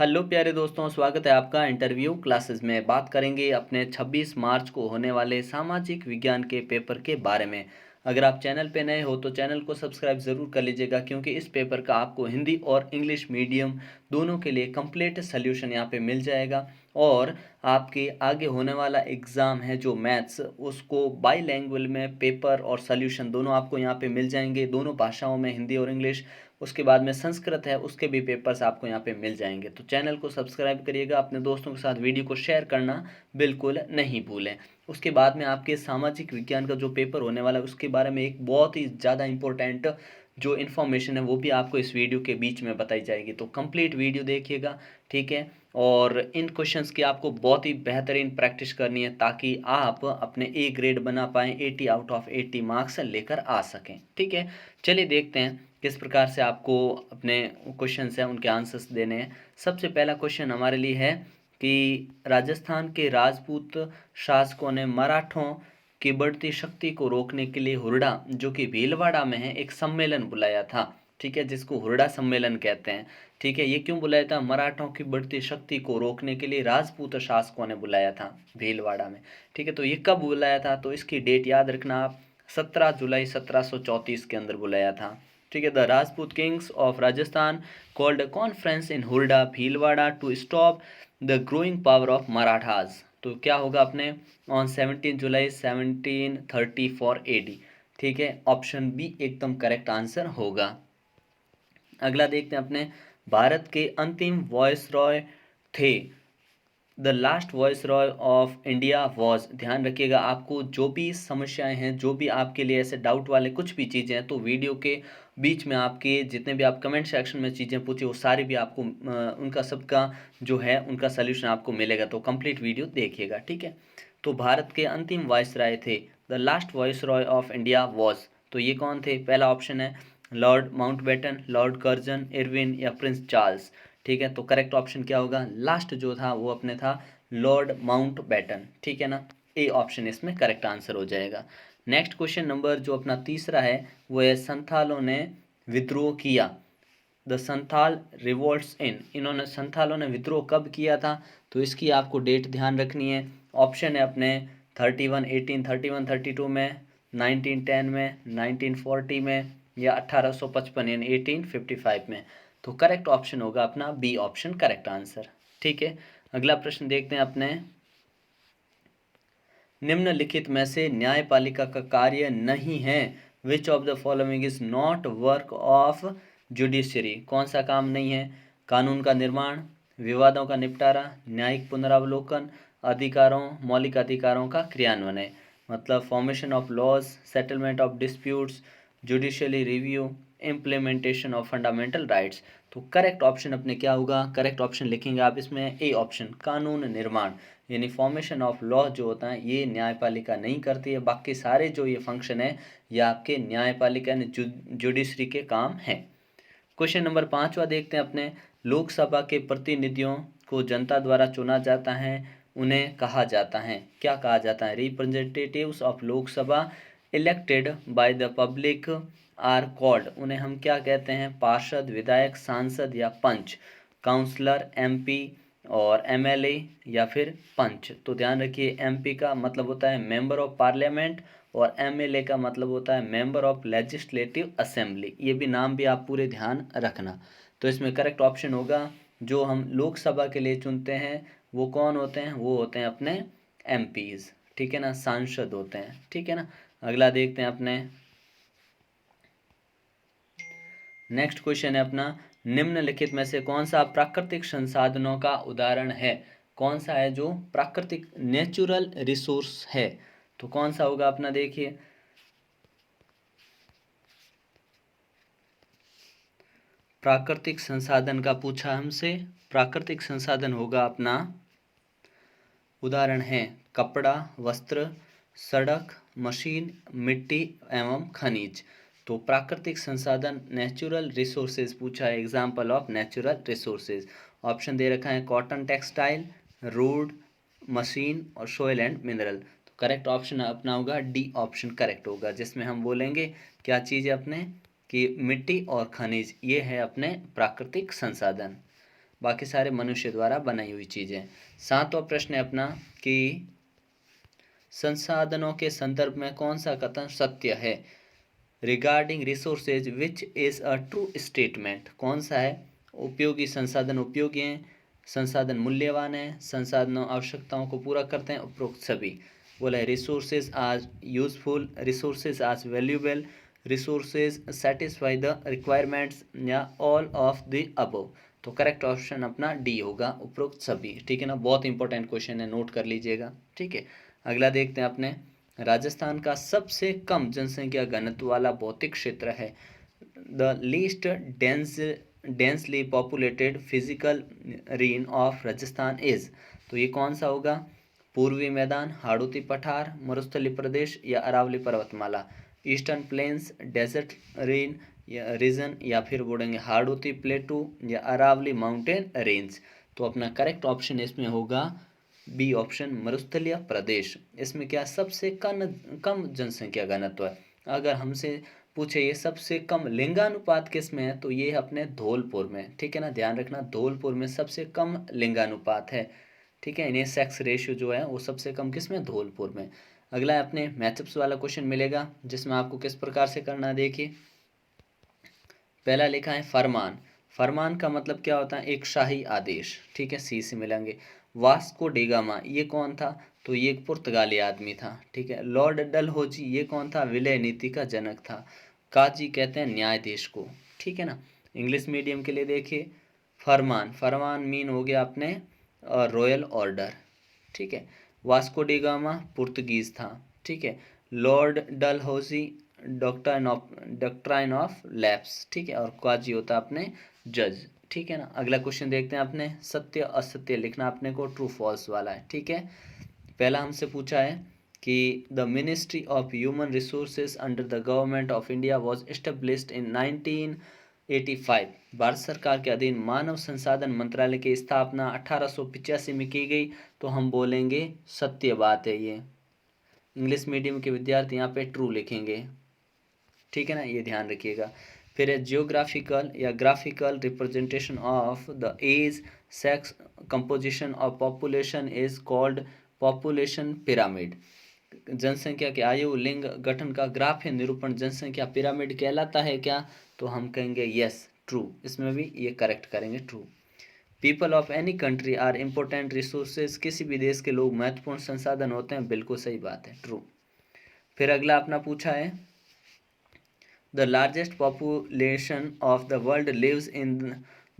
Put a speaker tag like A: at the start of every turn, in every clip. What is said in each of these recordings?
A: Hello प्यारे दोस्तों, स्वागत है आपका इंटरव्यू क्लासेस में। बात करेंगे अपने 26 मार्च को होने वाले सामाजिक विज्ञान के पेपर के बारे में। अगर आप चैनल पे नए हो तो चैनल को सब्सक्राइब ज़रूर कर लीजिएगा, क्योंकि इस पेपर का आपको हिंदी और इंग्लिश मीडियम दोनों के लिए कंप्लीट सल्यूशन यहाँ पे मिल जाएगा। और आपके आगे होने वाला एग्ज़ाम है जो मैथ्स, उसको बाईलैंग्वेज में पेपर और सल्यूशन दोनों आपको यहाँ पे मिल जाएंगे, दोनों भाषाओं में, हिंदी और इंग्लिश। उसके बाद में संस्कृत है, उसके भी पेपर्स आपको यहाँ पे मिल जाएंगे। तो चैनल को सब्सक्राइब करिएगा, अपने दोस्तों के साथ वीडियो को शेयर करना बिल्कुल नहीं भूलें। उसके बाद में आपके सामाजिक विज्ञान का जो पेपर होने वाला है उसके बारे में एक बहुत ही ज़्यादा इंपॉर्टेंट जो इन्फॉर्मेशन है वो भी आपको इस वीडियो के बीच में बताई जाएगी। तो कंप्लीट वीडियो देखिएगा, ठीक है। और इन क्वेश्चंस की आपको बहुत ही बेहतरीन प्रैक्टिस करनी है, ताकि आप अपने ए ग्रेड बना पाएँ, 80 आउट ऑफ 80 मार्क्स लेकर आ सकें, ठीक है। चलिए देखते हैं किस प्रकार से आपको अपने क्वेश्चंस हैं उनके आंसर्स देने हैं। सबसे पहला क्वेश्चन हमारे लिए है कि राजस्थान के राजपूत शासकों ने मराठों की बढ़ती शक्ति को रोकने के लिए हुरडा, जो कि भीलवाड़ा में है, एक सम्मेलन बुलाया था, ठीक है, जिसको हुरडा सम्मेलन कहते हैं, ठीक है। ये क्यों बुलाया था? मराठों की बढ़ती शक्ति को रोकने के लिए राजपूत शासकों ने बुलाया था भीलवाड़ा में, ठीक है। तो ये कब बुलाया था? तो इसकी डेट याद रखना आप, 17 जुलाई 1734 के अंदर बुलाया था, ठीक है। The Rajput kings of Rajasthan called a conference in Hurda Bhilwara to stop the growing power of Marathas. तो क्या होगा अपने ऑन 17 जुलाई 1734 AD, ठीक है। ऑप्शन बी एकदम करेक्ट आंसर होगा। अगला देखते हैं अपने, भारत के अंतिम वॉइसरॉय थे। The last voice Roy of India was. ध्यान रखिएगा, आपको जो भी समस्याएं हैं, जो भी आपके लिए ऐसे डाउट वाले कुछ भी चीज़ें हैं, तो वीडियो के बीच में आपके जितने भी आप कमेंट सेक्शन में चीज़ें पूछे वो सारी भी आपको उनका सबका जो है उनका सल्यूशन आपको मिलेगा। तो कंप्लीट वीडियो देखिएगा, ठीक है। तो भारत के अंतिम वॉइस राय थे, the last voice Roy of India was. तो ये कौन थे? पहला ऑप्शन है Lord Mountbatten, Lord Curzon, Irwin या प्रिंस चार्ल्स, ठीक है। तो करेक्ट ऑप्शन क्या होगा? लास्ट जो था वो अपने था लॉर्ड माउंटबेटन, ठीक है ना। ए ऑप्शन इसमें करेक्ट आंसर हो जाएगा। नेक्स्ट क्वेश्चन नंबर जो अपना तीसरा है वो है, संथालों ने विद्रोह किया। द संथाल रिवोल्ट्स इन। इन्होंने, संथालों ने विद्रोह कब किया था? तो इसकी आपको डेट ध्यान रखनी है। ऑप्शन है अपने 31 1831 32 में, 1910 में, 1940 में या 1855 यानी 1855 में। तो करेक्ट ऑप्शन होगा अपना बी ऑप्शन करेक्ट आंसर, ठीक है। अगला प्रश्न देखते हैं अपने, निम्नलिखित में से न्यायपालिका का कार्य नहीं है, which of the following is not work of judiciary. कौन सा काम नहीं है? कानून का निर्माण, विवादों का निपटारा, न्यायिक पुनरावलोकन, अधिकारों, मौलिक अधिकारों का क्रियान्वयन है। मतलब formation of laws, settlement of disputes, judicially review, implementation of fundamental rights. तो करेक्ट ऑप्शन अपने क्या होगा? करेक्ट ऑप्शन लिखेंगे आप इसमें ए ऑप्शन, कानून निर्माण, यानी फॉर्मेशन ऑफ लॉ जो होता है ये न्यायपालिका नहीं करती है। बाकी सारे जो ये फंक्शन है ये आपके न्यायपालिका यानी जुडिशरी के काम हैं। क्वेश्चन नंबर 5वां देखते हैं अपने, लोकसभा के प्रतिनिधियों को जनता द्वारा चुना जाता है, उन्हें कहा जाता है, क्या कहा जाता है? Representatives of Lok Sabha elected by the public are called. उन्हें हम क्या कहते हैं? पार्षद, विधायक, सांसद या पंच, काउंसलर, एमपी और एमएलए या फिर पंच। तो ध्यान रखिए, एमपी का मतलब होता है मेंबर ऑफ पार्लियामेंट और एमएलए का मतलब होता है मेंबर ऑफ लेजिस्लेटिव असेंबली। ये भी नाम भी आप पूरे ध्यान रखना। तो इसमें करेक्ट ऑप्शन होगा, जो हम लोकसभा के लिए चुनते हैं वो कौन होते हैं? वो होते हैं अपने एमपीज, ठीक है ना, सांसद होते हैं, ठीक है ना। अगला देखते हैं अपने, नेक्स्ट क्वेश्चन है अपना, निम्नलिखित में से कौन सा प्राकृतिक संसाधनों का उदाहरण है? कौन सा है जो प्राकृतिक नेचुरल रिसोर्स है? तो कौन सा होगा अपना? देखिए, प्राकृतिक संसाधन का पूछा हमसे, प्राकृतिक संसाधन होगा अपना, उदाहरण है कपड़ा, वस्त्र, सड़क, मशीन, मिट्टी एवं खनिज। तो प्राकृतिक संसाधन नेचुरल रिसोर्सेज पूछा है, example of natural resources. Option दे रखा है कॉटन टेक्सटाइल, रोड, मशीन और सोयल एंड मिनरल। तो करेक्ट ऑप्शन अपना होगा डी ऑप्शन करेक्ट होगा, जिसमें हम बोलेंगे क्या चीज़ है अपने कि मिट्टी और खनिज, ये है अपने प्राकृतिक संसाधन। बाकी सारे मनुष्य द्वारा बनाई हुई चीज़ें। 7वां प्रश्न है अपना कि संसाधनों के संदर्भ में कौन सा कथन सत्य है। Regarding resources which is a true statement, कौन सा है। उपयोगी संसाधन उपयोगी हैं, संसाधन मूल्यवान है, संसाधनों आवश्यकताओं को पूरा करते हैं, उपरोक्त सभी। बोला है resources are useful, resources are valuable, resources satisfy the requirements, या ऑल ऑफ द अबव। तो करेक्ट ऑप्शन अपना डी होगा, उपरोक्त सभी। ठीक है ना, बहुत इंपॉर्टेंट क्वेश्चन है, नोट कर लीजिएगा। ठीक है, अगला देखते हैं अपने। राजस्थान का सबसे कम जनसंख्या घनत्व वाला भौतिक क्षेत्र है। The least densely populated physical region of Rajasthan is. तो ये कौन सा होगा। पूर्वी मैदान, हाड़ौती पठार, मरुस्थली प्रदेश या अरावली पर्वतमाला। ईस्टर्न प्लेन्स, डेजर्ट रीन या रीजन, या फिर बोलेंगे हाड़ौती प्लेटू या अरावली माउंटेन रेंज। तो अपना करेक्ट ऑप्शन इसमें होगा बी ऑप्शन, मरुस्थलीय प्रदेश। इसमें क्या सबसे कम जनसंख्या घनत्व है। अगर हमसे पूछे ये सबसे कम लिंगानुपात किस में है, तो ये है अपने धौलपुर में। ठीक है ना, ध्यान रखना, धौलपुर में सबसे कम लिंगानुपात है। ठीक है, इन्हें सेक्स रेशियो जो है वो सबसे कम किस में, धौलपुर में। अगला है अपने मैथ्स वाला क्वेश्चन मिलेगा, जिसमें आपको किस प्रकार से करना है। देखिए, पहला लिखा है फरमान। फरमान का मतलब क्या होता है, एक शाही आदेश। ठीक है, सी से मिलेंगे। वास्को डिगामा ये कौन था, तो ये एक पुर्तगाली आदमी था। ठीक है, लॉर्ड डलहौजी ये कौन था, विलय नीति का जनक था। काजी कहते हैं न्यायाधीश को। ठीक है ना, इंग्लिश मीडियम के लिए देखिए, फरमान, फरमान मीन हो गया अपने रॉयल ऑर्डर। ठीक है, वास्को डिगामा पुर्तगीज था। ठीक है, Lord Dalhousie doctrine of lapse. ठीक है, और काजी होता है अपने जज। ठीक है ना, अगला क्वेश्चन देखते हैं अपने। सत्य असत्य लिखना अपने को, ट्रू फॉल्स वाला है। ठीक है, पहला हमसे पूछा है कि the ministry of human resources under the government of India was established in 1985। Bharat सरकार के अधीन मानव संसाधन मंत्रालय की स्थापना 1885 में की गई। तो हम बोलेंगे सत्य बात है ये। इंग्लिश मीडियम के विद्यार्थी यहाँ पे ट्रू लिखेंगे। ठीक है ना, ये ध्यान रखिएगा। फिर है जियोग्राफिकल या graphical representation of the age sex composition of population is called population pyramid. जनसंख्या के आयु लिंग गठन का ग्राफ है निरूपण जनसंख्या पिरामिड कहलाता है क्या, तो हम कहेंगे यस, ट्रू। इसमें भी ये करेक्ट करेंगे, true. People of any country are important resources, किसी भी देश के लोग महत्वपूर्ण संसाधन होते हैं, बिल्कुल सही बात है, ट्रू। फिर अगला अपना पूछा है the largest population of the world lives in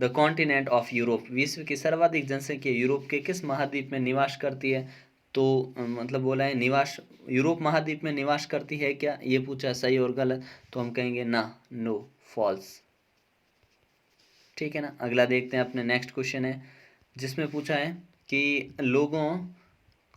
A: the continent of Europe. विश्व की सर्वाधिक जनसंख्या यूरोप के किस महाद्वीप में निवास करती है, तो मतलब बोला है निवास यूरोप महाद्वीप में निवास करती है क्या, ये पूछा, सही और गलत। तो हम कहेंगे ना, नो, फॉल्स। ठीक है ना, अगला देखते हैं अपने। नेक्स्ट क्वेश्चन है जिसमें पूछा है कि लोगों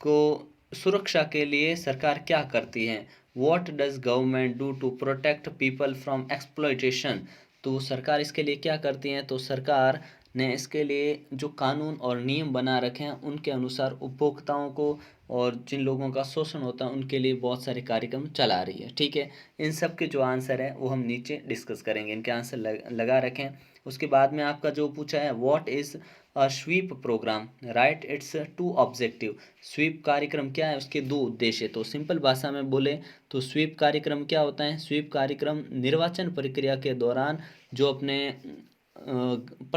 A: को सुरक्षा के लिए सरकार क्या करती है। What does government do to protect people from exploitation. तो सरकार इसके लिए क्या करती है, तो सरकार ने इसके लिए जो कानून और नियम बना रखे हैं उनके अनुसार उपभोक्ताओं को और जिन लोगों का शोषण होता है उनके लिए बहुत सारे कार्यक्रम चला रही है। ठीक है, इन सब के जो आंसर है वो हम नीचे डिस्कस करेंगे, इनके आंसर लगा रखें। उसके बाद में आपका जो पूछा है what is a SVEEP program, write its two objective. SVEEP कार्यक्रम क्या है, उसके दो उद्देश्य। तो सिंपल भाषा में बोले तो स्वीप कार्यक्रम क्या होता है, स्वीप कार्यक्रम निर्वाचन प्रक्रिया के दौरान जो अपने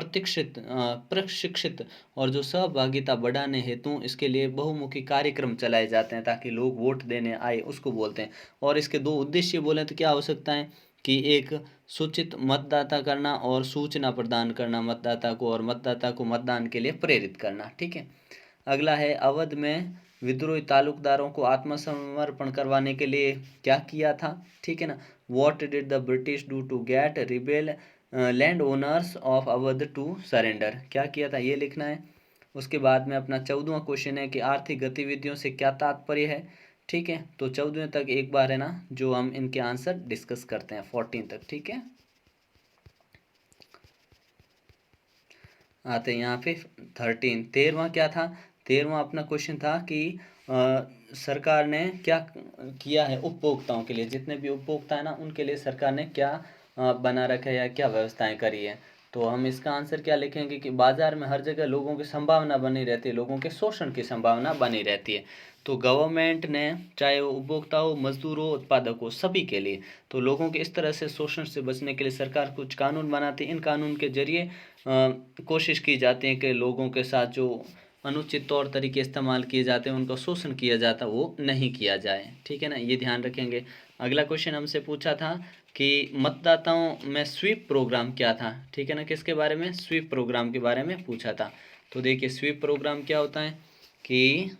A: प्रशिक्षित और जो सहभागिता बढ़ाने हेतु इसके लिए बहुमुखी कार्यक्रम चलाए जाते हैं ताकि लोग वोट देने आए, उसको बोलते हैं। और इसके दो उद्देश्य बोले तो क्या हो सकता है कि एक सूचित मतदाता करना और सूचना प्रदान करना मतदाता को, और मतदाता को मतदान के लिए प्रेरित करना। ठीक है, अगला है अवध में विद्रोही तालुकदारों को आत्मसमर्पण करवाने के लिए क्या किया था। ठीक है ना, what did the British do to get rebel land owners of Awadh to surrender, क्या किया था ये लिखना है। उसके बाद में अपना 14वां क्वेश्चन है कि आर्थिक गतिविधियों से क्या तात्पर्य है। ठीक है, तो 14वें तक एक बार है ना जो हम इनके आंसर डिस्कस करते हैं 14 तक। ठीक है, आते हैं यहाँ पे 13। 13वां क्या था, 13वां अपना क्वेश्चन था कि सरकार ने क्या किया है उपभोक्ताओं के लिए, जितने भी उपभोक्ता है ना उनके लिए सरकार ने क्या बना रखा है या क्या व्यवस्थाएं करी है। तो तो हम इसका आंसर क्या लिखेंगे कि बाजार में हर जगह लोगों की संभावना बनी रहती है, लोगों के शोषण की संभावना बनी रहती है। तो गवर्नमेंट ने, चाहे वो उपभोक्ता हो, मजदूर हो, उत्पादक हो, सभी के लिए, तो लोगों के इस तरह से शोषण से बचने के लिए सरकार कुछ कानून बनाती है। इन कानून के जरिए कोशिश की जाती है कि लोगों के साथ जो अनुचित तौर तरीके इस्तेमाल किए जाते हैं, उनका शोषण किया जाता है, वो नहीं किया जाए। ठीक है ना, ये ध्यान रखेंगे। अगला क्वेश्चन हमसे पूछा था कि मतदाताओं में स्वीप प्रोग्राम क्या था। ठीक है ना, किसके बारे में? स्वीप प्रोग्राम के बारे में पूछा था। तो देखिए स्वीप प्रोग्राम क्या होता है कि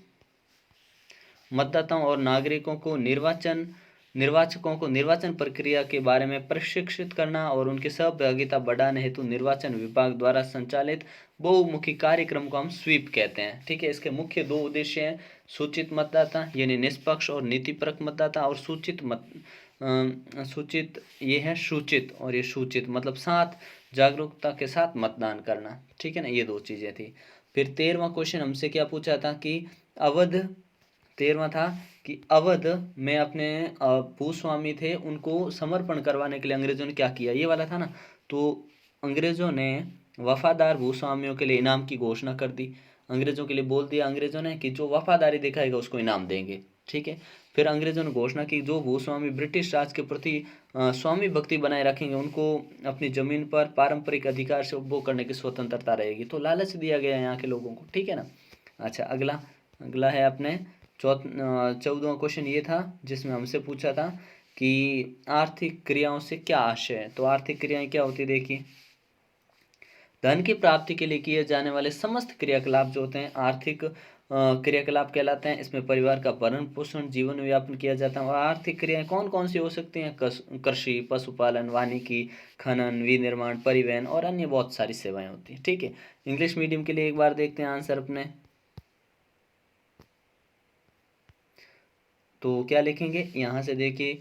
A: मतदाताओं और नागरिकों को निर्वाचकों को निर्वाचन प्रक्रिया के बारे में प्रशिक्षित करना और उनकी सहभागिता बढ़ाने हेतु निर्वाचन विभाग द्वारा संचालित बहुमुखी कार्यक्रम को हम स्वीप कहते हैं। ठीक है, इसके मुख्य दो उद्देश्य हैं: सूचित मतदाता यानी निष्पक्ष और नीतिपरक मतदाता, और सूचित ये है सूचित, और ये सूचित मतलब साथ जागरूकता के साथ मतदान करना। ठीक है ना, ये दो चीज़ें थी। फिर 13वां क्वेश्चन हमसे क्या पूछा था कि अवध 13वां था कि अवध में अपने भूस्वामी थे, उनको समर्पण करवाने के लिए अंग्रेजों ने क्या किया, ये वाला था ना। तो अंग्रेजों ने वफादार भूस्वामियों के लिए इनाम की घोषणा कर दी। अंग्रेजों के लिए बोल दिया अंग्रेजों ने कि जो वफादारी दिखाएगा उसको इनाम देंगे। ठीक है, फिर अंग्रेजों ने घोषणा की जो भूस्वामी ब्रिटिश राज के प्रति स्वामी भक्ति बनाए रखेंगे, उनको अपनी जमीन पर पारंपरिक अधिकार से उपभोग करने की स्वतंत्रता रहेगी। तो लालच दिया गया यहाँ के लोगों को। ठीक है ना। अच्छा, अगला है अपने 14वां क्वेश्चन ये था जिसमें हमसे पूछा था कि आर्थिक क्रियाओं से क्या आशय है। तो आर्थिक क्रियाएं क्या होती है, देखिए धन की प्राप्ति के लिए किए जाने वाले समस्त क्रियाकलाप जो होते हैं आर्थिक क्रियाकलाप कहलाते हैं। इसमें परिवार का भरण पोषण, जीवन व्यापन किया जाता है। और आर्थिक क्रियाएं कौन कौन सी हो सकती हैं? कृषि, पशुपालन, वानिकी, खनन, विनिर्माण, परिवहन और अन्य बहुत सारी सेवाएं होती हैं। ठीक है, इंग्लिश मीडियम के लिए एक बार देखते हैं आंसर अपने। तो क्या लिखेंगे यहाँ से, देखिए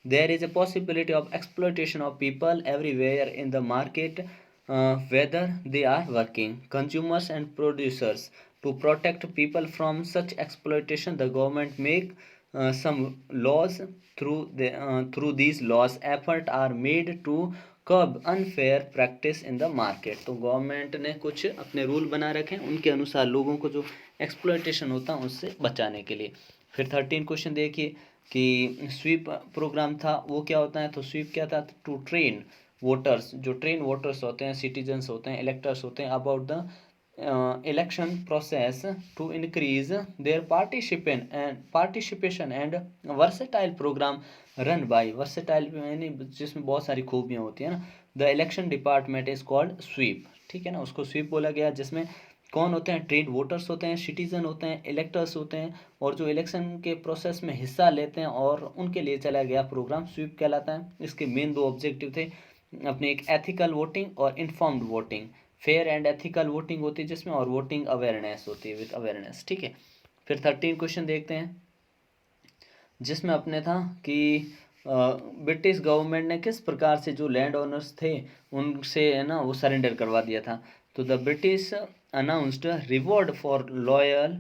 A: there is a possibility of exploitation of people everywhere in the market whether they are working consumers and producers. To protect people from such exploitation the government make some laws. Through these laws effort are made to curb unfair practice in the market। तो government ने कुछ अपने rule बना रखे हैं, उनके अनुसार लोगों को जो एक्सप्लॉयटेशन होता है उससे बचाने के लिए। फिर 13 क्वेश्चन देखिए कि स्वीप प्रोग्राम था वो क्या होता है। तो स्वीप क्या था? टू ट्रेन वोटर्स, जो ट्रेन वोटर्स होते हैं, सिटीजन्स होते हैं, इलेक्टर्स होते हैं, about the election process to increase their participation and versatile program run by. Versatile यानी जिसमें बहुत सारी खूबियाँ होती हैं ना। The election department is called SVEEP. ठीक है ना, उसको स्वीप बोला गया, जिसमें कौन होते हैं? ट्रेड वोटर्स होते हैं, सिटीजन होते हैं, इलेक्टर्स होते हैं, और जो इलेक्शन के प्रोसेस में हिस्सा लेते हैं, और उनके लिए चलाया गया प्रोग्राम स्वीप कहलाता है। इसके मेन दो ऑब्जेक्टिव थे अपने, एक एथिकल वोटिंग और informed voting. Fair and ethical voting होती है जिसमें, और वोटिंग अवेयरनेस होती है, विद अवेयरनेस। ठीक है, फिर 13 क्वेश्चन देखते हैं जिसमें अपने था कि ब्रिटिश गवर्नमेंट ने किस प्रकार से जो लैंड ओनर्स थे उनसे है ना वो सरेंडर करवा दिया था। तो the British announced reward for loyal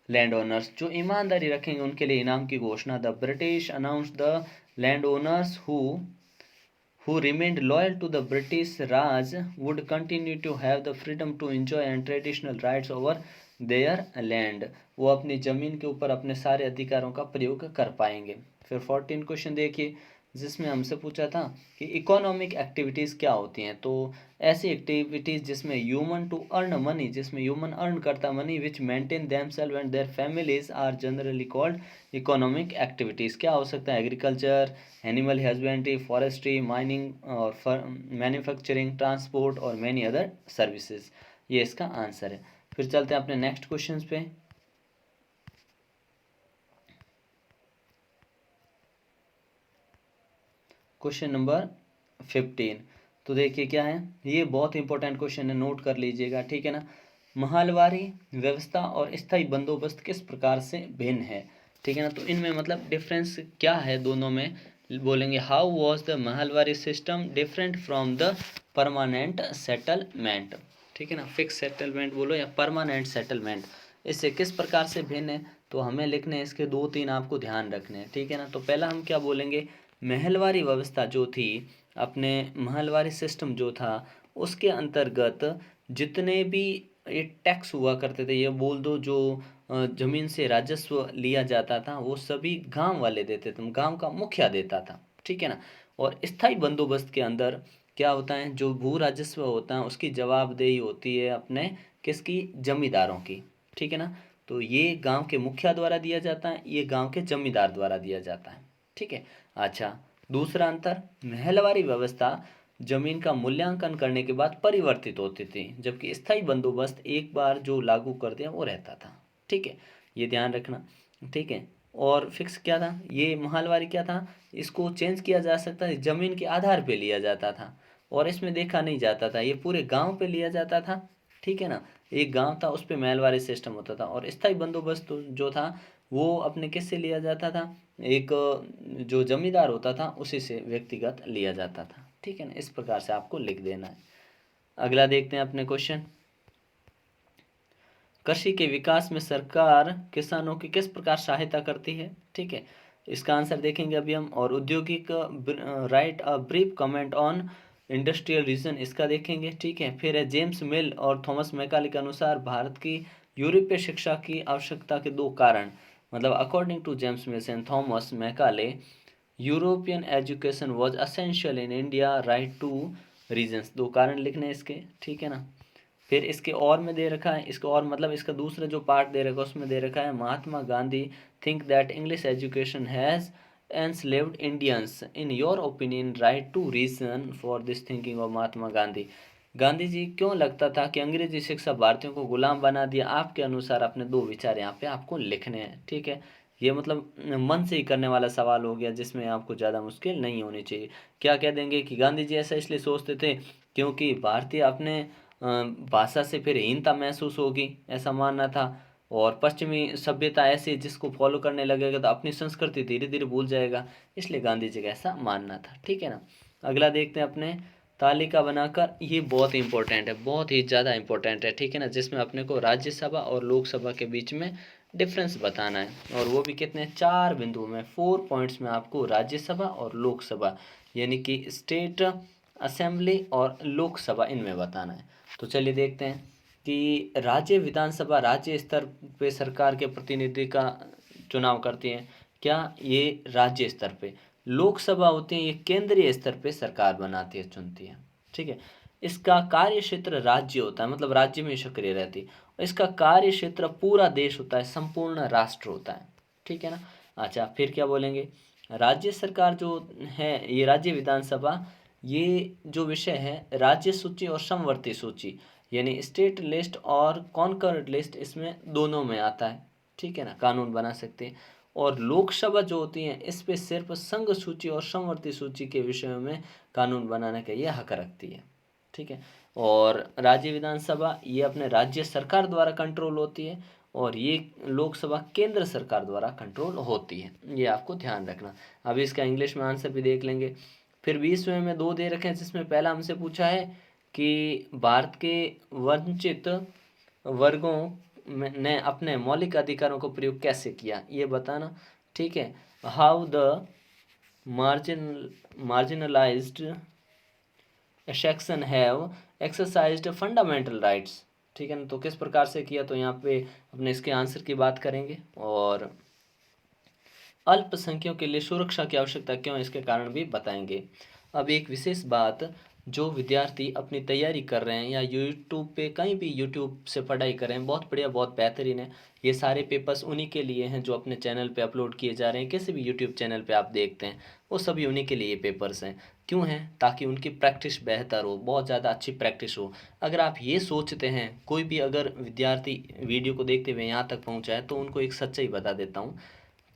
A: land owners, जो ईमानदारी रखेंगे उनके लिए इनाम की घोषणा। The British announced the land owners who remained loyal to the British Raj would continue to have the freedom to enjoy and traditional rights over their land। वो अपनी ज़मीन के ऊपर अपने सारे अधिकारों का प्रयोग कर पाएंगे। फिर 14 क्वेश्चन देखिए जिसमें हमसे पूछा था कि इकोनॉमिक एक्टिविटीज़ क्या होती हैं। तो ऐसी एक्टिविटीज़ जिसमें ह्यूमन टू अर्न मनी, जिसमें ह्यूमन अर्न करता money, which maintain themselves and their families are generally called economic activities. क्या हो सकता है? Agriculture, animal husbandry, forestry, mining और मैन्युफैक्चरिंग, ट्रांसपोर्ट और मैनी अदर सर्विसेज। ये इसका आंसर है। फिर चलते हैं अपने नेक्स्ट क्वेश्चन पे। Question number 15। तो देखिए क्या है, ये बहुत इंपॉर्टेंट क्वेश्चन है, नोट कर लीजिएगा। ठीक है ना। महलवारी व्यवस्था और स्थायी बंदोबस्त किस प्रकार से भिन्न है। ठीक है ना, तो इनमें मतलब डिफरेंस क्या है दोनों में, बोलेंगे how was the Mahalwari system different from the permanent settlement. ठीक है ना, फिक्स सेटलमेंट बोलो या परमानेंट सेटलमेंट, इससे किस प्रकार से भिन्न है। तो हमें लिखने हैं इसके 2-3 आपको ध्यान रखने हैं। ठीक है ना, तो पहला हम क्या बोलेंगे, महलवारी व्यवस्था जो थी, अपने महलवारी सिस्टम जो था उसके अंतर्गत जितने भी ये टैक्स हुआ करते थे, ये बोल दो जो ज़मीन से राजस्व लिया जाता था, वो सभी गांव वाले देते थे, गांव का मुखिया देता था, ठीक है ना। और स्थायी बंदोबस्त के अंदर क्या होता है, जो भू राजस्व होता है उसकी जवाबदेही होती है अपने किसकी, जमींदारों की, ठीक है ना। तो ये गांव के मुखिया द्वारा दिया जाता है, ये गांव के जमींदार द्वारा दिया जाता है, ठीक है। अच्छा, दूसरा अंतर, महलवारी व्यवस्था जमीन का मूल्यांकन करने के बाद परिवर्तित होती थी, जबकि स्थायी बंदोबस्त एक बार जो लागू कर दिया वो रहता था, ठीक है। ये ध्यान रखना, ठीक है। और फिक्स क्या था, ये महलवारी क्या था, इसको चेंज किया जा सकता है, जमीन के आधार पे लिया जाता था और इसमें देखा नहीं जाता था, ये पूरे गांव पे लिया जाता था, ठीक है ना। एक गांव था उस पे महलवारी सिस्टम होता था। और स्थायी बंदोबस्त जो था वो अपने किससे लिया जाता था, एक जो जमींदार होता था उसी से व्यक्तिगत लिया जाता था, ठीक है ना। इस प्रकार से आपको लिख देना है। अगला देखते हैं अपने क्वेश्चन, कृषि के विकास में सरकार किसानों की किस प्रकार सहायता करती है, ठीक है। इसका आंसर देखेंगे अभी हम। और औद्योगिक, right a brief comment on industrial region, इसका देखेंगे, ठीक है। फिर है जेम्स मिल और थॉमस मैकाले के अनुसार भारत की यूरोपीय शिक्षा की आवश्यकता के दो कारण, मतलब according to James Mills and Thomas Macaulay, European education was essential in India, write two reasons, दो कारण लिखने हैं इसके, ठीक है ना। फिर इसके और में दे रखा है, इसको और मतलब इसका दूसरा जो पार्ट दे रखा है उसमें दे रखा है, Mahatma Gandhi think that English education has enslaved Indians, in your opinion write two reason for this thinking of Mahatma Gandhi. Gandhi ji क्यों लगता था कि अंग्रेजी शिक्षा भारतीयों को गुलाम बना दिया, आपके अनुसार अपने दो विचार यहाँ पे आपको लिखने हैं, ठीक है। ये मतलब मन से ही करने वाला सवाल हो गया, जिसमें आपको ज़्यादा मुश्किल नहीं होनी चाहिए। क्या कह देंगे कि गांधी जी ऐसा इसलिए सोचते थे क्योंकि भारतीय अपने भाषा से फिर हीनता महसूस होगी, ऐसा मानना था। और पश्चिमी सभ्यता ऐसी जिसको फॉलो करने लगेगा तो अपनी संस्कृति धीरे धीरे भूल जाएगा, इसलिए गांधी जी का ऐसा मानना था, ठीक है ना। अगला देखते हैं अपने, तालिका बनाकर, ये बहुत इंपॉर्टेंट है, बहुत ही ज़्यादा इंपॉर्टेंट है, ठीक है ना, जिसमें अपने को राज्यसभा और लोकसभा के बीच में डिफरेंस बताना है। और वो भी कितने, 4 बिंदुओं में, 4 पॉइंट्स में आपको राज्यसभा और लोकसभा यानी कि स्टेट असेंबली और लोकसभा इनमें बताना है। तो चलिए देखते हैं कि राज्य विधानसभा राज्य स्तर पे सरकार के प्रतिनिधि का चुनाव करती है, क्या ये राज्य स्तर पे। लोकसभा होती है ये केंद्रीय स्तर पे सरकार बनाती है, चुनती है, ठीक है। इसका कार्य क्षेत्र राज्य होता है, मतलब राज्य में सक्रिय रहती है। और इसका कार्य क्षेत्र पूरा देश होता है, संपूर्ण राष्ट्र होता है, ठीक है ना। अच्छा, फिर क्या बोलेंगे, राज्य सरकार जो है, ये राज्य विधानसभा, ये जो विषय है राज्य सूची और समवर्ती सूची यानी स्टेट लिस्ट और कॉन्कर्ड लिस्ट, इसमें दोनों में आता है, ठीक है ना, कानून बना सकते हैं। और लोकसभा जो होती है इस पे सिर्फ संघ सूची और समवर्ती सूची के विषयों में कानून बनाने का ये हक रखती है, ठीक है। और राज्य विधानसभा ये अपने राज्य सरकार द्वारा कंट्रोल होती है और ये लोकसभा केंद्र सरकार द्वारा कंट्रोल होती है, ये आपको ध्यान रखना। अब इसका इंग्लिश में आंसर भी देख लेंगे। फिर 20वें में दो दे रखे हैं, जिसमें पहला हमसे पूछा है कि भारत के वंचित वर्गों ने अपने मौलिक अधिकारों को प्रयोग कैसे किया, ये बताना, ठीक है। How the marginalised section have exercised fundamental rights, ठीक है ना। तो किस प्रकार से किया, तो यहाँ पे अपने इसके आंसर की बात करेंगे। और अल्पसंख्यकों के लिए सुरक्षा की आवश्यकता क्यों, इसके कारण भी बताएंगे। अब एक विशेष बात, जो विद्यार्थी अपनी तैयारी कर रहे हैं या यूट्यूब पे कहीं भी यूट्यूब से पढ़ाई कर रहे हैं, बहुत बढ़िया, बहुत बेहतरीन है। ये सारे पेपर्स उन्हीं के लिए हैं जो अपने चैनल पे अपलोड किए जा रहे हैं, किसी भी यूट्यूब चैनल पे आप देखते हैं वो सभी उन्हीं के लिए ये पेपर्स हैं। क्यों हैं, ताकि उनकी प्रैक्टिस बेहतर हो, बहुत ज़्यादा अच्छी प्रैक्टिस हो। अगर आप ये सोचते हैं, कोई भी अगर विद्यार्थी वीडियो को देखते हुए यहाँ तक पहुँचा है, तो उनको एक सच्चाई बता देता हूँ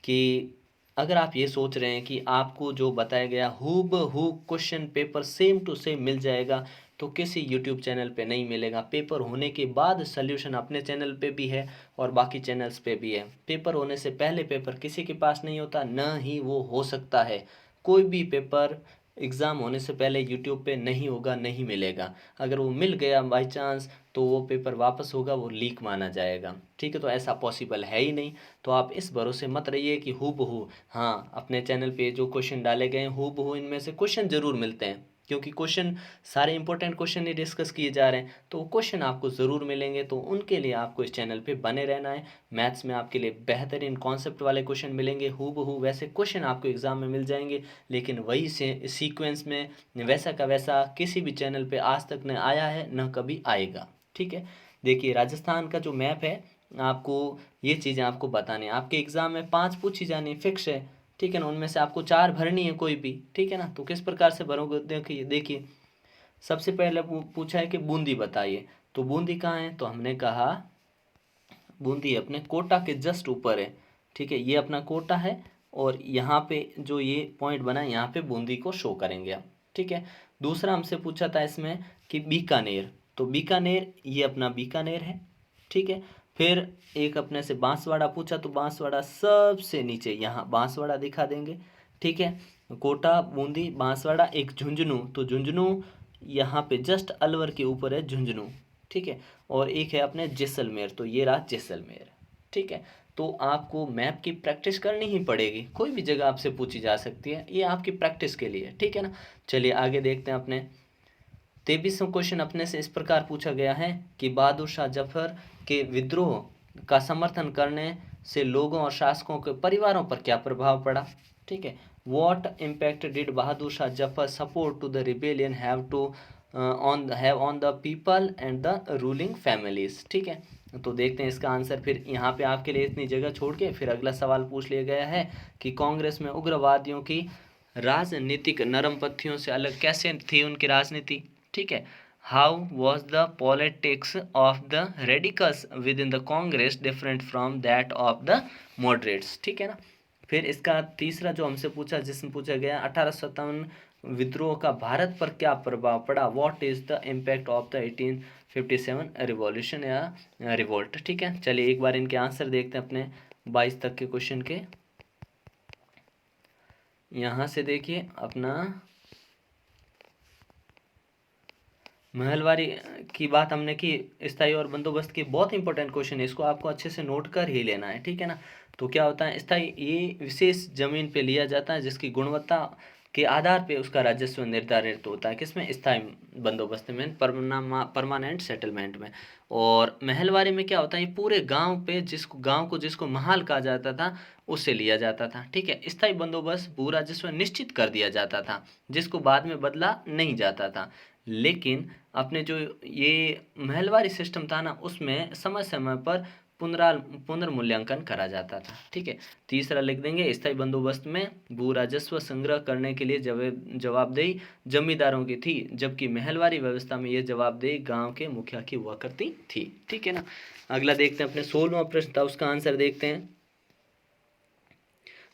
A: कि अगर आप ये सोच रहे हैं कि आपको जो बताया गया हूबहू question paper same to same मिल जाएगा, तो किसी यूट्यूब चैनल पे नहीं मिलेगा। पेपर होने के बाद सल्यूशन अपने चैनल पे भी है और बाकी चैनल्स पे भी है। पेपर होने से पहले पेपर किसी के पास नहीं होता, न ही वो हो सकता है। कोई भी पेपर एग्ज़ाम होने से पहले यूट्यूब पे नहीं होगा, नहीं मिलेगा। अगर वो मिल गया बाई चांस, तो वो पेपर वापस होगा, वो लीक माना जाएगा, ठीक है। तो ऐसा पॉसिबल है ही नहीं। तो आप इस भरोसे मत रहिए कि हूबहू, हाँ अपने चैनल पे जो क्वेश्चन डाले गए हैं हूबहू इनमें से क्वेश्चन जरूर मिलते हैं, क्योंकि क्वेश्चन सारे इंपॉर्टेंट क्वेश्चन ही डिस्कस किए जा रहे हैं, तो क्वेश्चन आपको ज़रूर मिलेंगे। तो उनके लिए आपको इस चैनल पे बने रहना है। मैथ्स में आपके लिए बेहतरीन कॉन्सेप्ट वाले क्वेश्चन मिलेंगे, हूबहू वैसे क्वेश्चन आपको एग्जाम में मिल जाएंगे, लेकिन वही से सीक्वेंस में वैसा का वैसा किसी भी चैनल पे आज तक न आया है न कभी आएगा। ठीक है, देखिए राजस्थान का जो मैप है, आपको ये चीज़ें आपको बतानी है। आपके एग्ज़ाम में 5 पूछी जानी फिक्स है, ठीक है ना, उनमें से आपको 4 भरनी है कोई भी, ठीक है ना। तो किस प्रकार से भरोगे, देखिए देखिए सबसे पहले पूछा है कि बूंदी बताइए। तो बूंदी कहाँ है, तो हमने कहा बूंदी अपने कोटा के जस्ट ऊपर है, ठीक है, ये अपना कोटा है और यहाँ पे जो ये पॉइंट बना है यहाँ पे बूंदी को शो करेंगे आप, ठीक है। दूसरा हमसे पूछा था इसमें कि बीकानेर, तो बीकानेर ये अपना बीकानेर है, ठीक है। फिर एक अपने से बांसवाड़ा पूछा, तो बांसवाड़ा सबसे नीचे यहाँ बांसवाड़ा दिखा देंगे, ठीक है। कोटा, बूंदी, बांसवाड़ा, एक झुंझुनू, तो झुंझुनू यहाँ पे जस्ट अलवर के ऊपर है झुंझुनू, ठीक है। और एक है अपने जैसलमेर, तो ये रहा जैसलमेर, ठीक है। तो आपको मैप की प्रैक्टिस करनी ही पड़ेगी, कोई भी जगह आपसे पूछी जा सकती है, ये आपकी प्रैक्टिस के लिए, ठीक है ना। चलिए आगे देखते हैं। अपने 23वां क्वेश्चन अपने से इस प्रकार पूछा गया है कि बहादुर शाह जफर के विद्रोह का समर्थन करने से लोगों और शासकों के परिवारों पर क्या प्रभाव पड़ा, ठीक है। What impact did Bahadur Shah Zafar support to the rebellion have on the people and the ruling families, ठीक है। तो देखते हैं इसका आंसर। फिर यहाँ पे आपके लिए इतनी जगह छोड़ के फिर अगला सवाल पूछ लिया गया है कि कांग्रेस में उग्रवादियों की राजनीतिक नरम पत्थियों से अलग कैसे थी उनकी राजनीति, ठीक है। How was the politics of the radicals with in the Congress different from that of the moderates, ठीक है ना। फिर इसका तीसरा जो हमसे पूछा, जिसमें पूछा गया 1857 विद्रोह का भारत पर क्या प्रभाव पड़ा, what is the impact of the 1857 revolution या रिवोल्ट, ठीक है। चलिए एक बार इनके आंसर देखते हैं अपने 22 तक के क्वेश्चन के। यहाँ से देखिए अपना महलवारी की बात हमने की, स्थायी और बंदोबस्त की, बहुत इंपॉर्टेंट क्वेश्चन है, इसको आपको अच्छे से नोट कर ही लेना है, ठीक है ना। तो क्या होता है स्थायी, ये विशेष जमीन पे लिया जाता है जिसकी गुणवत्ता के आधार पे उसका राजस्व निर्धारित होता है, किसमें, स्थायी बंदोबस्त में, परमानेंट सेटलमेंट में। और महलवारी में क्या होता है, ये पूरे गांव पे जिसको महाल कहा जाता था उससे लिया जाता था, ठीक है। स्थायी बंदोबस्त भू राजस्व निश्चित कर दिया जाता था जिसको बाद में बदला नहीं जाता था, लेकिन अपने जो ये महलवारी सिस्टम था ना, उसमें समय समय पर पुनर्मूल्यांकन करा जाता था, ठीक है। तीसरा लिख देंगे, स्थायी बंदोबस्त में भू राजस्व संग्रह करने के लिए जवाबदेही जमींदारों की थी, जबकि महलवारी व्यवस्था में यह जवाबदेही गांव के मुखिया की हुआ करती थी, ठीक है ना। अगला देखते हैं, अपने 16वां प्रश्न था उसका आंसर देखते हैं।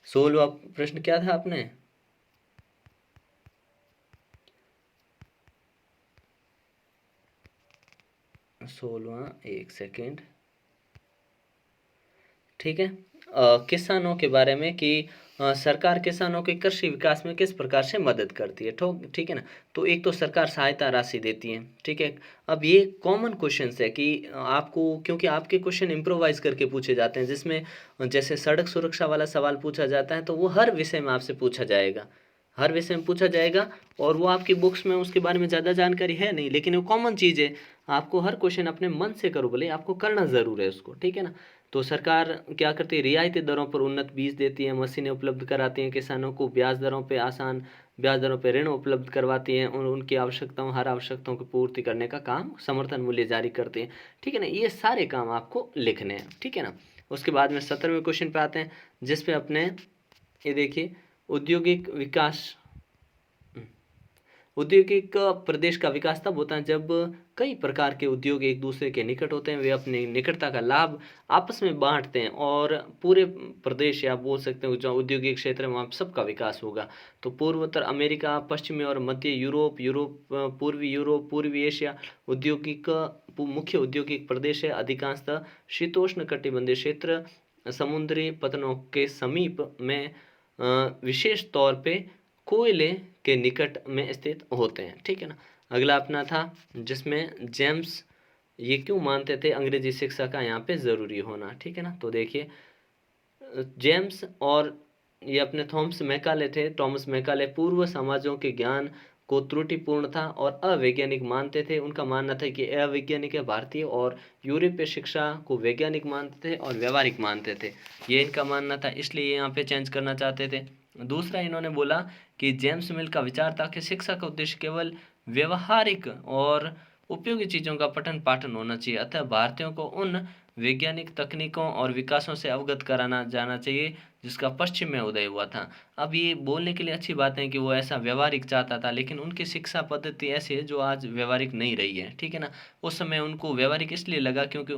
A: 16वां प्रश्न क्या था अपने, 16वां, एक सेकेंड, ठीक है। किसानों के बारे में कि सरकार किसानों के कृषि विकास में किस प्रकार से मदद करती है, ठीक है ना। तो एक तो सरकार सहायता राशि देती है, ठीक है। अब ये कॉमन क्वेश्चन है कि आपको, क्योंकि आपके क्वेश्चन इम्प्रोवाइज करके पूछे जाते हैं, जिसमें जैसे सड़क सुरक्षा वाला सवाल पूछा जाता है तो वो हर विषय में आपसे पूछा जाएगा, हर विषय में पूछा जाएगा, और वो आपकी बुक्स में उसके बारे में ज़्यादा जानकारी है नहीं, लेकिन वो कॉमन चीज़ है। आपको हर क्वेश्चन अपने मन से करो, भले आपको करना ज़रूर है उसको, ठीक है ना। तो सरकार क्या करती है, रियायती दरों पर उन्नत बीज देती है, मशीनें उपलब्ध कराती हैं किसानों को, आसान ब्याज दरों पर ऋण उपलब्ध करवाती हैं, और उनकी हर आवश्यकताओं की पूर्ति करने का काम, समर्थन मूल्य जारी करते हैं, ठीक है ना। ये सारे काम आपको लिखने हैं, ठीक है ना। उसके बाद में 17वें क्वेश्चन पे आते हैं, जिसपे अपने ये देखिए, औद्योगिक विकास, औद्योगिक प्रदेश का विकास तब होता है जब कई प्रकार के उद्योग एक दूसरे के निकट होते हैं, वे अपनी निकटता का लाभ आपस में बांटते हैं, और पूरे प्रदेश, या बोल सकते हैं जो औद्योगिक क्षेत्र है वहाँ सबका विकास होगा। तो पूर्वोत्तर अमेरिका, पश्चिमी और मध्य पूर्वी यूरोप, पूर्वी एशिया औद्योगिक मुख्य औद्योगिक प्रदेश है। अधिकांशतः शीतोष्ण कटिबंधीय क्षेत्र समुद्री पतनों के समीप में विशेष तौर पे कोयले के निकट में स्थित होते हैं, ठीक है ना। अगला अपना था, जिसमें जेम्स ये क्यों मानते थे अंग्रेजी शिक्षा का यहाँ पे ज़रूरी होना, ठीक है ना। तो देखिए जेम्स और ये अपने थॉमस मैकाले थे, टॉमस मैकाले पूर्व समाजों के ज्ञान को त्रुटिपूर्ण था और अवैज्ञानिक मानते थे। उनका मानना था कि अवैज्ञानिक है भारतीय और यूरोपीय शिक्षा को वैज्ञानिक मानते थे और व्यवहारिक मानते थे। ये इनका मानना था, इसलिए यहाँ पे चेंज करना चाहते थे। दूसरा इन्होंने बोला कि जेम्स मिल का विचार था कि शिक्षा का उद्देश्य केवल व्यवहारिक और उपयोगी चीज़ों का पठन पाठन होना चाहिए, अतः भारतीयों को उन वैज्ञानिक तकनीकों और विकासों से अवगत कराना जाना चाहिए जिसका पश्चिम में उदय हुआ था। अब ये बोलने के लिए अच्छी बात है कि वो ऐसा व्यवहारिक चाहता था, लेकिन उनकी शिक्षा पद्धति ऐसी है जो आज व्यवहारिक नहीं रही है, ठीक है ना। उस समय उनको व्यवहारिक इसलिए लगा क्योंकि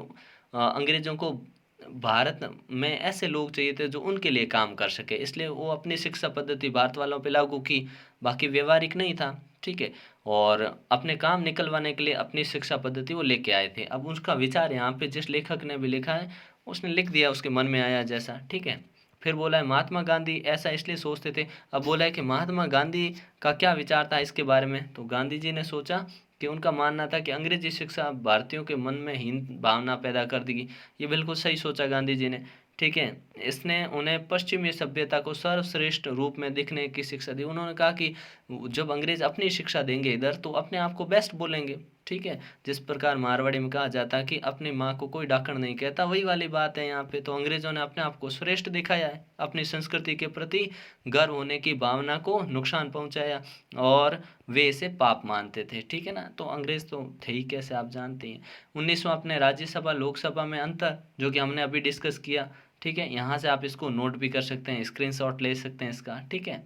A: अंग्रेजों को भारत में ऐसे लोग चाहिए थे जो उनके लिए काम कर सके, इसलिए वो अपनी शिक्षा पद्धति भारत वालों पे लागू की, बाकी व्यवहारिक नहीं था, ठीक है। और अपने काम निकलवाने के लिए अपनी शिक्षा पद्धति वो लेके आए थे। अब उसका विचार यहाँ पे जिस लेखक ने भी लिखा है उसने लिख दिया उसके मन में आया जैसा, ठीक है। फिर बोला है महात्मा गांधी ऐसा इसलिए सोचते थे। अब बोला है कि महात्मा गांधी का क्या विचार था इसके बारे में, तो गांधी जी ने सोचा कि उनका मानना था कि अंग्रेजी शिक्षा भारतीयों के मन में हीन भावना पैदा कर देगी। ये बिल्कुल सही सोचा गांधी जी ने, ठीक है। इसने उन्हें पश्चिमी सभ्यता को सर्वश्रेष्ठ रूप में दिखने की शिक्षा दी। उन्होंने कहा कि जब अंग्रेज अपनी शिक्षा देंगे इधर तो अपने आप को बेस्ट बोलेंगे, ठीक है। जिस प्रकार मारवाड़ी में कहा जाता है कि अपनी माँ को कोई डाकण नहीं कहता, वही वाली बात है यहाँ पे। तो अंग्रेजों ने अपने आप को श्रेष्ठ दिखाया है, अपनी संस्कृति के प्रति गर्व होने की भावना को नुकसान पहुंचाया और वे इसे पाप मानते थे, ठीक है ना। तो अंग्रेज तो थे ही कैसे, आप जानते हैं। 19वां अपने राज्यसभा लोकसभा में अंतर, जो कि हमने अभी डिस्कस किया, ठीक है। यहाँ से आप इसको नोट भी कर सकते हैं, स्क्रीनशॉट ले सकते हैं इसका, ठीक है।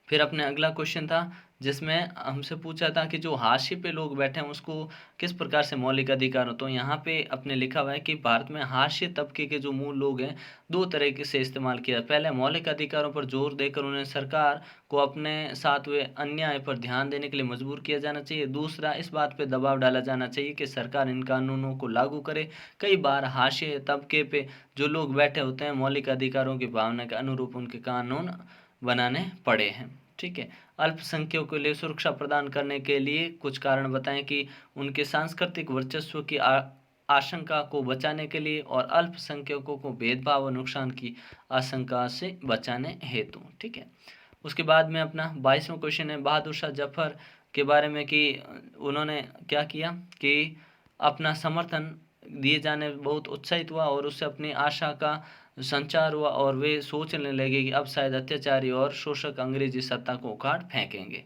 A: फिर अपने अगला क्वेश्चन था जिसमें हमसे पूछा था कि जो हाशिए पे लोग बैठे हैं उसको किस प्रकार से मौलिक अधिकार हो। तो यहाँ पे अपने लिखा हुआ है कि भारत में हाशिए तबके के जो मूल लोग हैं दो तरीके से इस्तेमाल किया। पहले मौलिक अधिकारों पर जोर देकर उन्हें सरकार को अपने साथ हुए अन्याय पर ध्यान देने के लिए मजबूर किया जाना चाहिए। दूसरा, इस बात पर दबाव डाला जाना चाहिए कि सरकार इन कानूनों को लागू करे। कई बार हाशिए तबके पे जो लोग बैठे होते हैं मौलिक अधिकारों की भावना के अनुरूप उनके कानून बनाने पड़े हैं, ठीक है। अल्पसंख्यकों के लिए सुरक्षा प्रदान करने के लिए कुछ कारण बताएं कि उनके सांस्कृतिक वर्चस्व की आशंका को बचाने के लिए और अल्पसंख्यकों को भेदभाव और नुकसान की आशंका से बचाने हेतु, ठीक है। उसके बाद में अपना 22वां क्वेश्चन है बहादुर शाह जफर के बारे में कि उन्होंने क्या किया कि अपना समर्थन दिए जाने बहुत उत्साहित हुआ और उससे अपनी आशा का संचार हुआ और वे सोचने लगे कि अब शायद अत्याचारी और शोषक अंग्रेजी सत्ता को उखाड़ फेंकेंगे,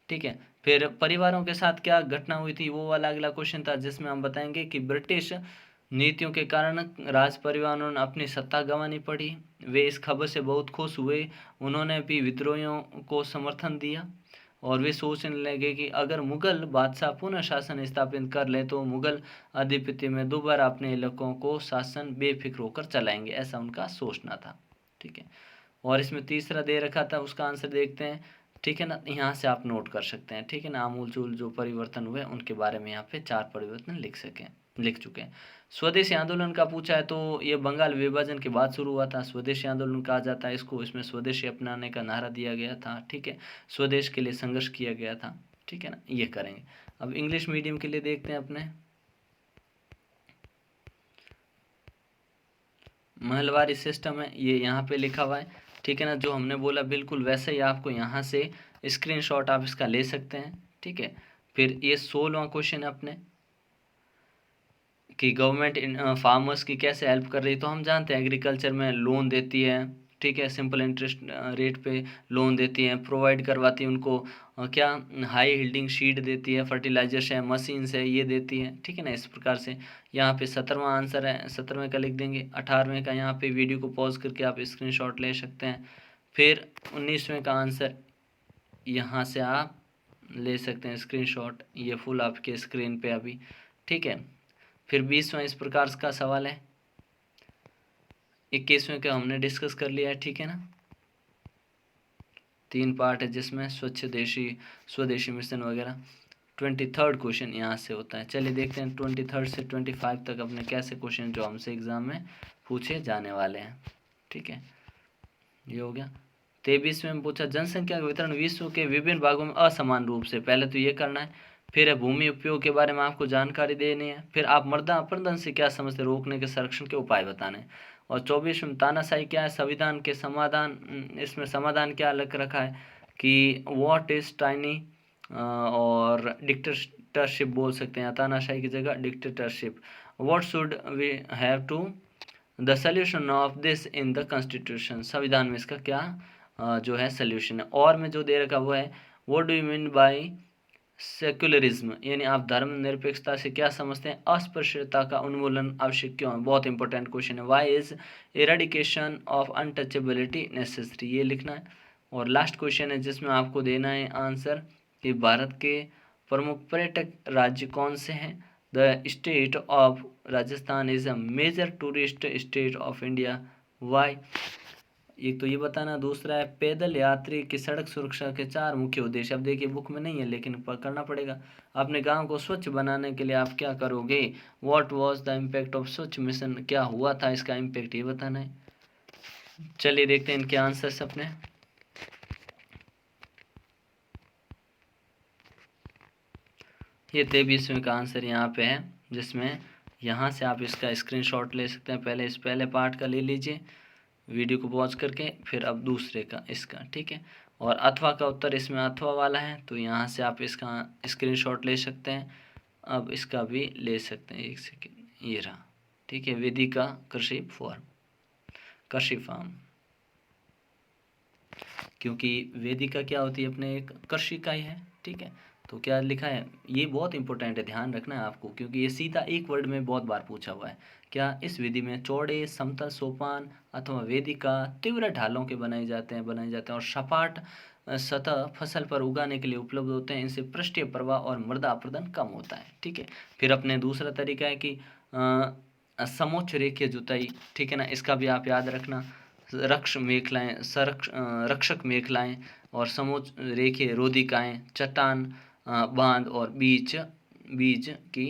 A: ठीक है। फिर परिवारों के साथ क्या घटना हुई थी वो वाला अगला क्वेश्चन था जिसमें हम बताएंगे कि ब्रिटिश नीतियों के कारण राज परिवारों ने अपनी सत्ता गंवानी पड़ी। वे इस खबर से बहुत खुश हुए, उन्होंने भी विद्रोहियों को समर्थन दिया और वे सोचने लगे कि अगर मुगल बादशाह पुनः शासन स्थापित कर ले तो मुगल आधिपत्य में दोबारा अपने इलाकों को शासन बेफिक्र होकर चलाएंगे, ऐसा उनका सोचना था, ठीक है। और इसमें तीसरा दे रखा था, उसका आंसर देखते हैं, ठीक है ना। यहाँ से आप नोट कर सकते हैं, ठीक है ना। आमूल चूल जो परिवर्तन हुए उनके बारे में यहाँ पे 4 परिवर्तन लिख चुके हैं। स्वदेशी आंदोलन का पूछा है तो ये बंगाल विभाजन के बाद शुरू हुआ था, स्वदेशी आंदोलन कहा जाता है इसको। इसमें स्वदेशी अपनाने का नारा दिया गया था, ठीक है। स्वदेश के लिए संघर्ष किया गया था, ठीक है ना। ये करेंगे। अब इंग्लिश मीडियम के लिए देखते हैं अपने महलवारी सिस्टम है, ये यहाँ पे लिखा हुआ है, ठीक है ना। जो हमने बोला बिल्कुल वैसे ही आपको यहाँ से स्क्रीनशॉट आप इसका ले सकते हैं, ठीक है। फिर ये 16वां क्वेश्चन है अपने कि गवर्नमेंट इन फार्मर्स की कैसे हेल्प कर रही है। तो हम जानते हैं एग्रीकल्चर में लोन देती है, ठीक है। सिंपल इंटरेस्ट रेट पे लोन देती है, प्रोवाइड करवाती है उनको क्या हाई यील्डिंग सीड देती है, फर्टिलाइजर्स है, मशीन्स है, ये देती है, ठीक है ना। इस प्रकार से यहाँ पे 17वां आंसर है, 17वें का लिख देंगे। 18वें का यहाँ पे वीडियो को पॉज करके आप स्क्रीनशॉट ले सकते हैं। फिर 19वें का आंसर यहाँ से आप ले सकते हैं स्क्रीनशॉट, ये फुल आपके स्क्रीन पे अभी, ठीक है। फिर 20वां इस प्रकार का सवाल है। 21वें का हमने डिस्कस कर लिया है, ठीक है ना। 3 पार्ट है जिसमें स्वदेशी मिशन वगैरह। 23rd क्वेश्चन यहाँ से होता है। चलिए देखते हैं 23rd से 25 तक अपने कैसे क्वेश्चन जो हमसे एग्जाम में पूछे जाने वाले हैं, ठीक है। ये हो गया। 23वें में पूछा जनसंख्या का वितरण विश्व के विभिन्न भागों में असमान रूप से, पहले तो ये करना है। फिर है भूमि उपयोग के बारे में आपको जानकारी देनी है। फिर आप मृदा अपरदन से क्या समझते, रोकने के संरक्षण के उपाय बताने। और 24वें तानाशाही क्या है, संविधान के समाधान, इसमें समाधान क्या लग रखा है, कि व्हाट इज़ टाइनी और डिक्टेटरशिप बोल सकते हैं, तानाशाही की जगह dictatorship. What should we have to the solution of this in the constitution, संविधान में इसका क्या जो है सोल्यूशन है। और में जो दे रखा वो है what do you mean by secularism, यानी आप धर्मनिरपेक्षता से क्या समझते हैं। अस्पृश्यता का उन्मूलन आवश्यक क्यों है, बहुत इंपॉर्टेंट क्वेश्चन है। Why is eradication of untouchability necessary, ये लिखना है। और लास्ट क्वेश्चन है जिसमें आपको देना है आंसर कि भारत के प्रमुख पर्यटक राज्य कौन से हैं। The state of Rajasthan is a major tourist state of India, why. एक तो ये बताना, दूसरा है पैदल यात्री की सड़क सुरक्षा के 4 मुख्य उद्देश्य। अब देखिए बुक में नहीं है लेकिन करना पड़ेगा। अपने गांव को स्वच्छ बनाने के लिए आप क्या करोगे। What was the impact of स्वच्छ मिशन, क्या हुआ था इसका इम्पैक्ट, ये बताना है। चलिए देखते हैं इनके आंसर्स अपने। ये 23वें का आंसर यहाँ पे है, जिसमें यहाँ से आप इसका स्क्रीनशॉट ले सकते हैं। पहले इस पहले पार्ट का ले लीजिए वीडियो को पॉज करके, फिर अब दूसरे का इसका, ठीक है। और अथवा का उत्तर इसमें अथवा वाला है, तो यहाँ से आप इसका स्क्रीनशॉट ले सकते हैं। अब इसका भी ले सकते हैं, एक सेकेंड, ये रहा, ठीक है। वेदिका कृषि फार्म, क्योंकि वेदिका क्या होती है अपने एक कृषि का ही है, ठीक है। तो क्या लिखा है, ये बहुत इंपॉर्टेंट है, ध्यान रखना है आपको, क्योंकि ये सीधा एक वर्ड में बहुत बार पूछा हुआ है। क्या इस विधि में चौड़े समतल सोपान अथवा वेदिका तीव्र ढालों के बनाए जाते हैं और सपाट सतह फसल पर उगाने के लिए उपलब्ध होते हैं। इनसे पृष्ठीय प्रवाह और मृदा अपरदन कम होता है, ठीक है। फिर अपने दूसरा तरीका है कि समोच्च रेखीय जुताई, ठीक है ना, इसका भी आप याद रखना। रक्षक मेखलाएं और समोच्च रेखीय रोधिकाएं, चट्टान बांध और बीज की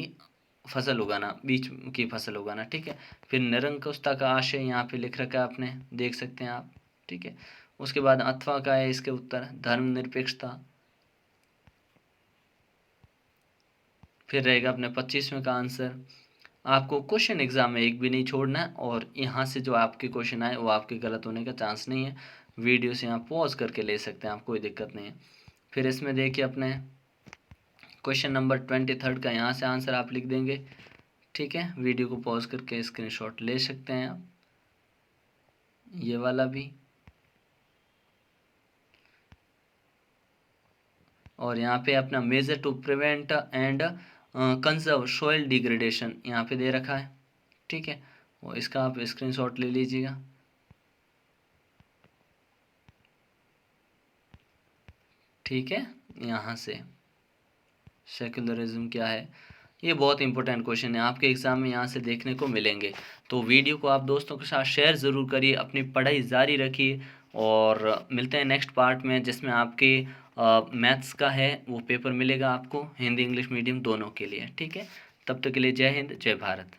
A: फसल उगाना, ठीक है। फिर निरंकुशता का आशय यहाँ पे लिख रखा है आपने, देख सकते हैं आप, ठीक है। उसके बाद अथवा का है इसके उत्तर धर्मनिरपेक्षता। फिर रहेगा अपने 25वें का आंसर। आपको क्वेश्चन एग्जाम में एक भी नहीं छोड़ना है, और यहाँ से जो आपके क्वेश्चन आए वो आपके गलत होने का चांस नहीं है। वीडियो से यहाँ पॉज करके ले सकते हैं आप, कोई दिक्कत नहीं है। फिर इसमें देखिए अपने क्वेश्चन नंबर 23 का यहाँ से आंसर आप लिख देंगे, ठीक है। वीडियो को पॉज करके स्क्रीनशॉट ले सकते हैं आप, ये वाला भी। और यहाँ पे अपना measure to prevent and conserve soil degradation यहाँ पे दे रखा है, ठीक है। और इसका आप स्क्रीनशॉट ले लीजिएगा, ठीक है। यहाँ से सेक्युलरिज्म क्या है, ये बहुत इंपॉर्टेंट क्वेश्चन है, आपके एग्ज़ाम में यहाँ से देखने को मिलेंगे। तो वीडियो को आप दोस्तों के साथ शेयर ज़रूर करिए, अपनी पढ़ाई जारी रखिए, और मिलते हैं नेक्स्ट पार्ट में जिसमें आपके मैथ्स का है वो पेपर मिलेगा आपको, हिंदी इंग्लिश मीडियम दोनों के लिए, ठीक है। तब तक के लिए जय हिंद जय भारत।